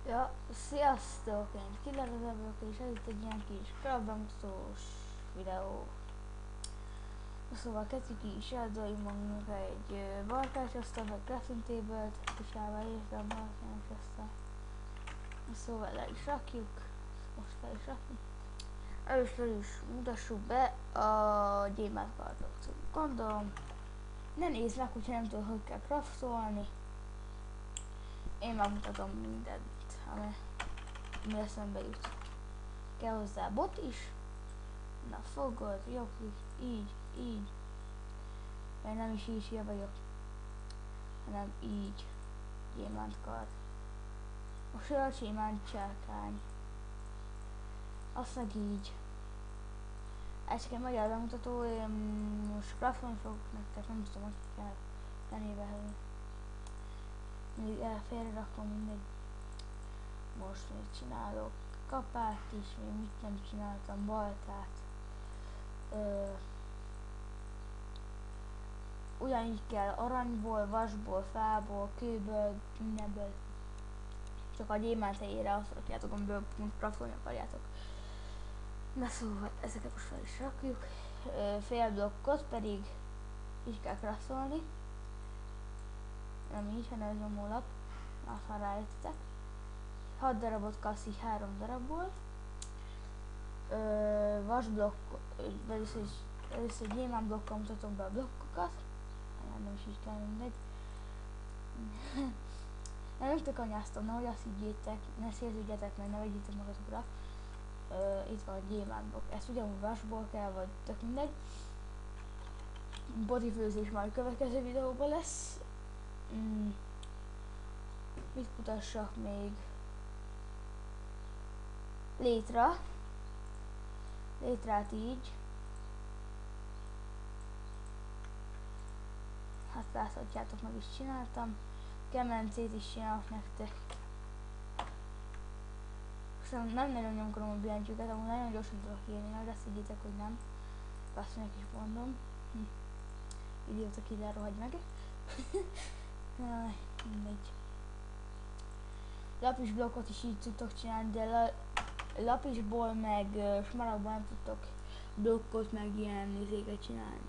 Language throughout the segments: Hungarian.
Ja, sziasztok! Én Killer vagyok, és ez itt egy ilyen kis bemutatós videó. Szóval kezdjük is, eldoljunk magunknak egy barkács asztalt, vagy crafting table-t, és elvállítva a barkács asztalt. Szóval le is rakjuk, most fel is rakjuk. Először is mutassuk be a gyémántkardot. Gondolom, ne nézd meg, hogyha nem tudod, hogy kell craftolni. Én megmutatom mindent, ami eszembe jut. Kell hozzá bot is. Na fogod, jobbik, így. Mert nem is így vagyok, hanem így. Gyémántkard. Most olyan gyémánt cselkány. Azt meg így. Ezt kell magyar bemutató, én most grafon fogok nektek, nem tudom, hogy kell fenébe helni. Még félre rakom mindegy. Most még csinálok kapát is, még mit nem csináltam, baltát. Ugyanígy kell aranyból, vasból, fából, kőből, mindenből. Csak a gyémánt helyére azt rakjátok, amiből craftolni akarjátok. Na szóval ezeket most fel is rakjuk. Fél blokkot pedig így kell craftolni. Nem így, hanem nyomólap. Azt már rájöttetek. 6 darabot kapsz így 3 darabból. Vasblokk, először gyémánt blokkal mutatom be a blokkokat. Nem is így kell, mindegy. Nem tök nehogy azt higgyétek, ne szélződjetek meg, ne vegyétek magatokra. Itt van a gyémántblokk, ezt ugyanúgy vasból kell, vagy tök mindegy. Bodyfőzés már a következő videóban lesz. Mit mutassak még? Létrát így. Hát láthatjátok, meg is csináltam. Kemencét is csinálok nektek. Szóval nem nagyon nyomkodom a billentyűket, amúgy nagyon gyorsan tudok írni, hogy azt higgyétek, hogy nem. Azt meg is mondom. Idióta Killer, rohagy meg. Mindegy. Lapis blokkot is így tudtok csinálni, de lapisból meg smaragdból nem tudtok blokkot meg ilyen izéket csinálni.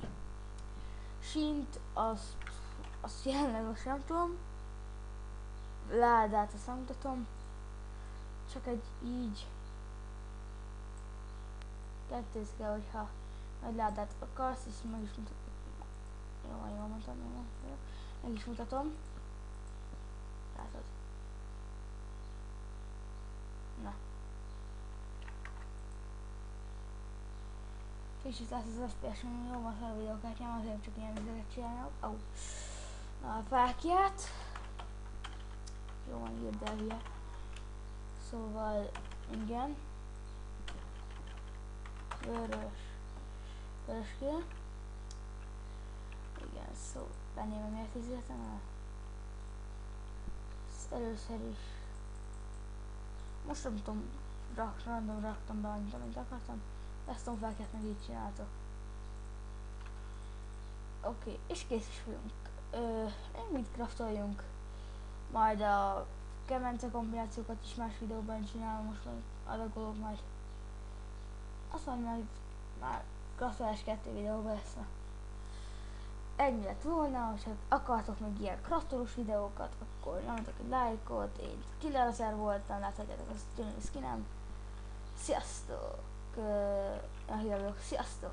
Sínt azt jelenleg most nem tudom. Ládát azt nem mutatom. Csak egy így. Kettőz kell, hogyha nagy ládát akarsz, és meg is mutatom. Jól mondtam, meg is mutatom. Látod. Na. Kicsit lesz az FPS-en, jól van fel a videókártyám, azért csak ilyen videókat csinálok. Na a fákját. Jó van, írd el hülye. Szóval, igen. Vöröskél. Igen, szó. Benném, miért fizetem el? Ezt először is. Most nem tudom, random raktam be annyit, amit akartam. Ezt a fákját meg így csináltok. Oké, és kész is vagyunk. Még mit craftoljunk? Majd a kemence kombinációkat is más videóban csinálom, most adagolok majd. Aztán már craftolás 2 videóban lesz. Ennyi lett volna, ha akartok még ilyen craftolós videókat, akkor nyomjatok egy lájkot, én Killer voltam, láthatjátok azt a gyönyörű skinem. Sziasztok! Sziasztok!